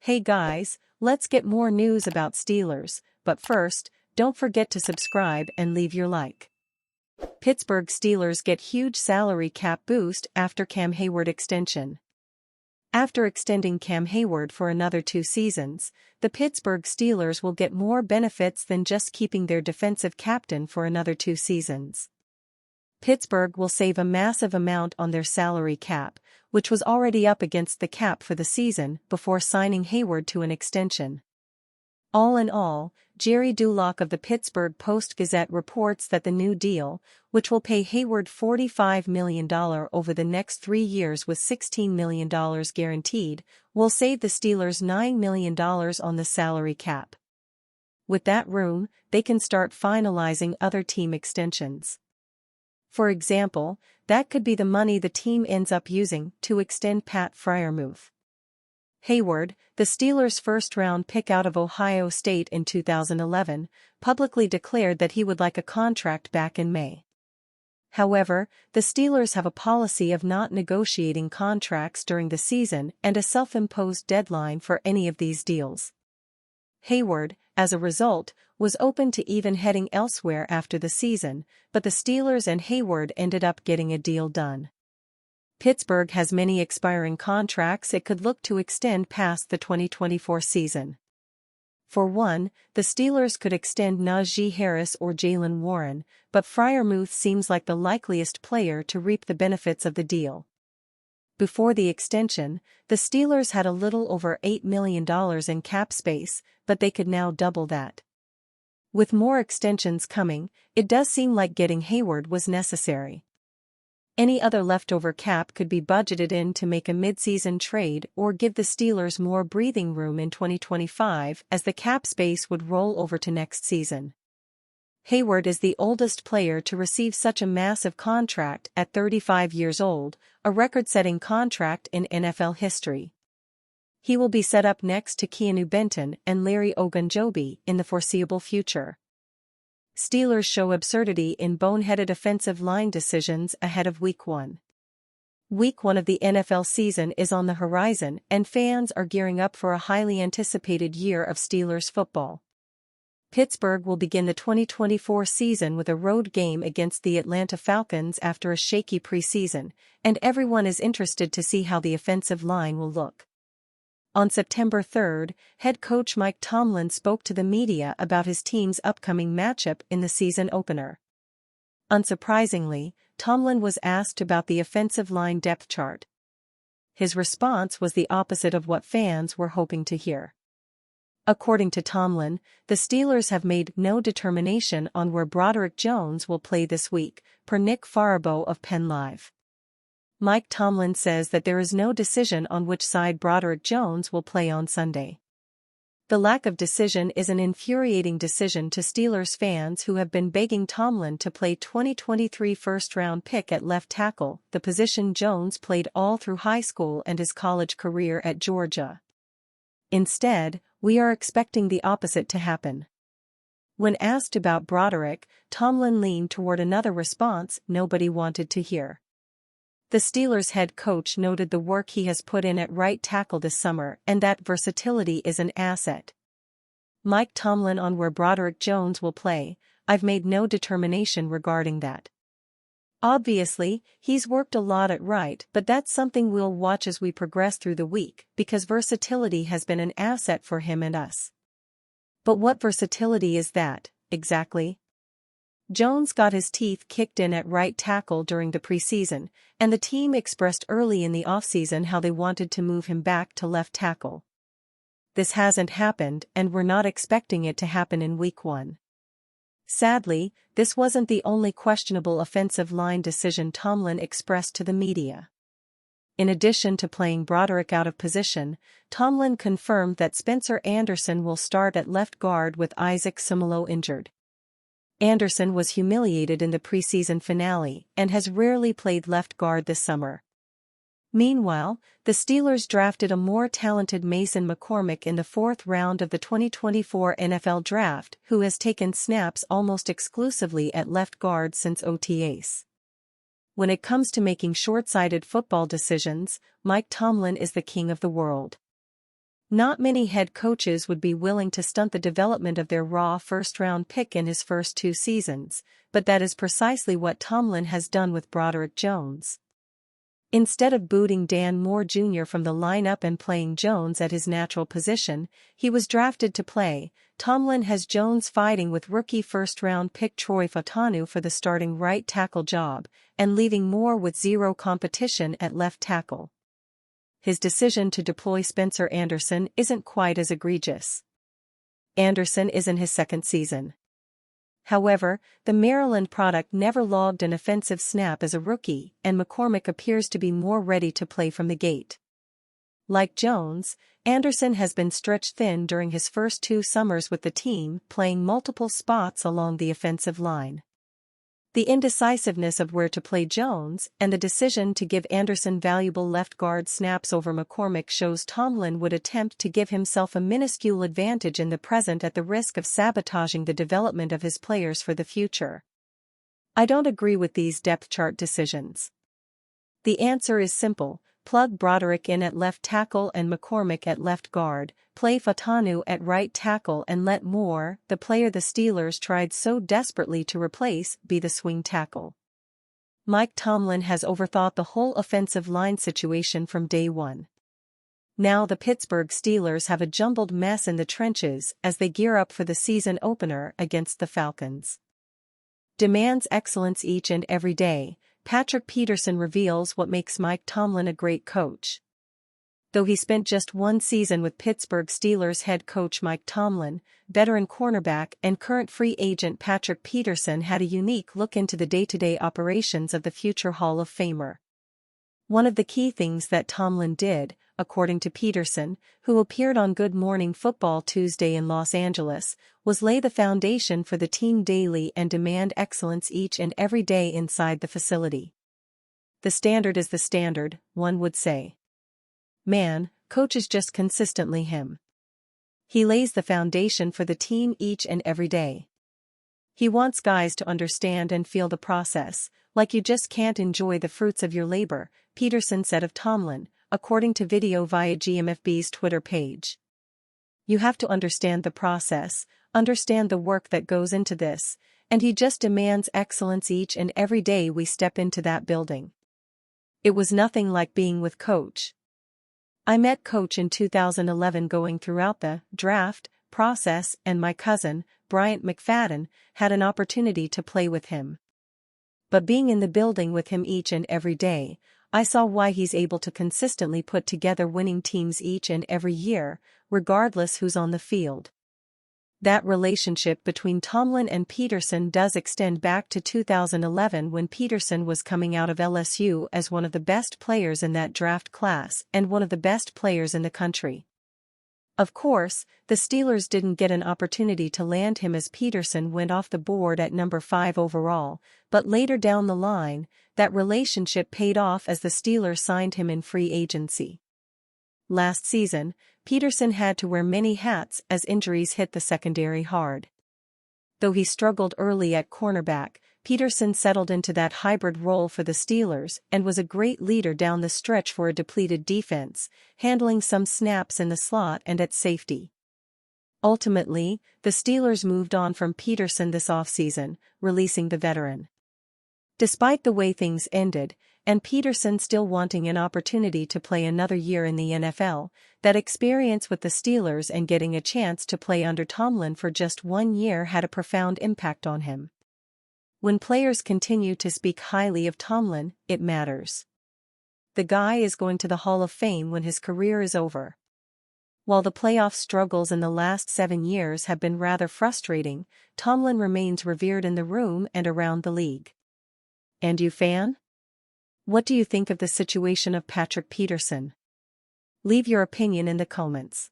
Hey guys, let's get more news about Steelers, but first, don't forget to subscribe and leave your like. Pittsburgh Steelers get huge salary cap boost after Cam Hayward extension. After extending Cam Hayward for another 2 seasons, the Pittsburgh Steelers will get more benefits than just keeping their defensive captain for another 2 seasons. Pittsburgh will save a massive amount on their salary cap, which was already up against the cap for the season before signing Hayward to an extension. All in all, Jerry Dulac of the Pittsburgh Post-Gazette reports that the new deal, which will pay Hayward $45 million over the next 3 years with $16 million guaranteed, will save the Steelers $9 million on the salary cap. With that room, they can start finalizing other team extensions. For example, that could be the money the team ends up using to extend Pat Freiermuth. Hayward, the Steelers' first-round pick out of Ohio State in 2011, publicly declared that he would like a contract back in May. However, the Steelers have a policy of not negotiating contracts during the season and a self-imposed deadline for any of these deals. Hayward, as a result, was open to even heading elsewhere after the season, but the Steelers and Hayward ended up getting a deal done. Pittsburgh has many expiring contracts it could look to extend past the 2024 season. For one, the Steelers could extend Najee Harris or Jaylen Warren, but Freiermuth seems like the likeliest player to reap the benefits of the deal. Before the extension, the Steelers had a little over $8 million in cap space, but they could now double that. With more extensions coming, it does seem like getting Hayward was necessary. Any other leftover cap could be budgeted in to make a mid-season trade or give the Steelers more breathing room in 2025 as the cap space would roll over to next season. Hayward is the oldest player to receive such a massive contract at 35 years old, a record-setting contract in NFL history. He will be set up next to Keanu Benton and Larry Ogunjobi in the foreseeable future. Steelers show absurdity in boneheaded offensive line decisions ahead of Week 1. Week 1 of the NFL season is on the horizon and fans are gearing up for a highly anticipated year of Steelers football. Pittsburgh will begin the 2024 season with a road game against the Atlanta Falcons after a shaky preseason, and everyone is interested to see how the offensive line will look. On September 3, head coach Mike Tomlin spoke to the media about his team's upcoming matchup in the season opener. Unsurprisingly, Tomlin was asked about the offensive line depth chart. His response was the opposite of what fans were hoping to hear. According to Tomlin, the Steelers have made no determination on where Broderick Jones will play this week, per Nick Farabaugh of Penn Live. Mike Tomlin says that there is no decision on which side Broderick Jones will play on Sunday. The lack of decision is an infuriating decision to Steelers fans who have been begging Tomlin to play 2023 first-round pick at left tackle, the position Jones played all through high school and his college career at Georgia. Instead, we are expecting the opposite to happen. When asked about Broderick, Tomlin leaned toward another response nobody wanted to hear. The Steelers head coach noted the work he has put in at right tackle this summer and that versatility is an asset. Mike Tomlin on where Broderick Jones will play, I've made no determination regarding that. Obviously, he's worked a lot at right, but that's something we'll watch as we progress through the week because versatility has been an asset for him and us. But what versatility is that, exactly? Jones got his teeth kicked in at right tackle during the preseason, and the team expressed early in the offseason how they wanted to move him back to left tackle. This hasn't happened and we're not expecting it to happen in Week 1. Sadly, this wasn't the only questionable offensive line decision Tomlin expressed to the media. In addition to playing Broderick out of position, Tomlin confirmed that Spencer Anderson will start at left guard with Isaac Seumalo injured. Anderson was humiliated in the preseason finale and has rarely played left guard this summer. Meanwhile, the Steelers drafted a more talented Mason McCormick in the 4th round of the 2024 NFL Draft, who has taken snaps almost exclusively at left guard since OTAs. When it comes to making short-sighted football decisions, Mike Tomlin is the king of the world. Not many head coaches would be willing to stunt the development of their raw first-round pick in his first 2 seasons, but that is precisely what Tomlin has done with Broderick Jones. Instead of booting Dan Moore Jr. from the lineup and playing Jones at his natural position, he was drafted to play. Tomlin has Jones fighting with rookie first-round pick Troy Fautanu for the starting right tackle job, and leaving Moore with zero competition at left tackle. His decision to deploy Spencer Anderson isn't quite as egregious. Anderson is in his second season. However, the Maryland product never logged an offensive snap as a rookie, and McCormick appears to be more ready to play from the gate. Like Jones, Anderson has been stretched thin during his first 2 summers with the team, playing multiple spots along the offensive line. The indecisiveness of where to play Jones and the decision to give Anderson valuable left guard snaps over McCormick shows Tomlin would attempt to give himself a minuscule advantage in the present at the risk of sabotaging the development of his players for the future. I don't agree with these depth chart decisions. The answer is simple: plug Broderick in at left tackle and McCormick at left guard, play Fautanu at right tackle and let Moore, the player the Steelers tried so desperately to replace, be the swing tackle. Mike Tomlin has overthought the whole offensive line situation from day one. Now the Pittsburgh Steelers have a jumbled mess in the trenches as they gear up for the season opener against the Falcons. Demands excellence each and every day. Patrick Peterson reveals what makes Mike Tomlin a great coach. Though he spent just 1 season with Pittsburgh Steelers head coach Mike Tomlin, veteran cornerback and current free agent Patrick Peterson had a unique look into the day-to-day operations of the future Hall of Famer. One of the key things that Tomlin did, according to Peterson, who appeared on Good Morning Football Tuesday in Los Angeles, was lay the foundation for the team daily and demand excellence each and every day inside the facility. The standard is the standard, one would say. Man, coach is just consistently him. He lays the foundation for the team each and every day. He wants guys to understand and feel the process, like you just can't enjoy the fruits of your labor, Peterson said of Tomlin, according to video via GMFB's Twitter page. You have to understand the process, understand the work that goes into this, and he just demands excellence each and every day we step into that building. It was nothing like being with Coach. I met Coach in 2011 going throughout the draft process, and my cousin, Bryant McFadden, had an opportunity to play with him. But being in the building with him each and every day, I saw why he's able to consistently put together winning teams each and every year, regardless who's on the field. That relationship between Tomlin and Peterson does extend back to 2011 when Peterson was coming out of LSU as one of the best players in that draft class and one of the best players in the country. Of course, the Steelers didn't get an opportunity to land him as Peterson went off the board at number 5 overall, but later down the line, that relationship paid off as the Steelers signed him in free agency. Last season, Peterson had to wear many hats as injuries hit the secondary hard. Though he struggled early at cornerback, Peterson settled into that hybrid role for the Steelers and was a great leader down the stretch for a depleted defense, handling some snaps in the slot and at safety. Ultimately, the Steelers moved on from Peterson this offseason, releasing the veteran. Despite the way things ended, and Peterson still wanting an opportunity to play another year in the NFL, that experience with the Steelers and getting a chance to play under Tomlin for just 1 year had a profound impact on him. When players continue to speak highly of Tomlin, it matters. The guy is going to the Hall of Fame when his career is over. While the playoff struggles in the last 7 years have been rather frustrating, Tomlin remains revered in the room and around the league. And you, fan? What do you think of the situation of Patrick Peterson? Leave your opinion in the comments.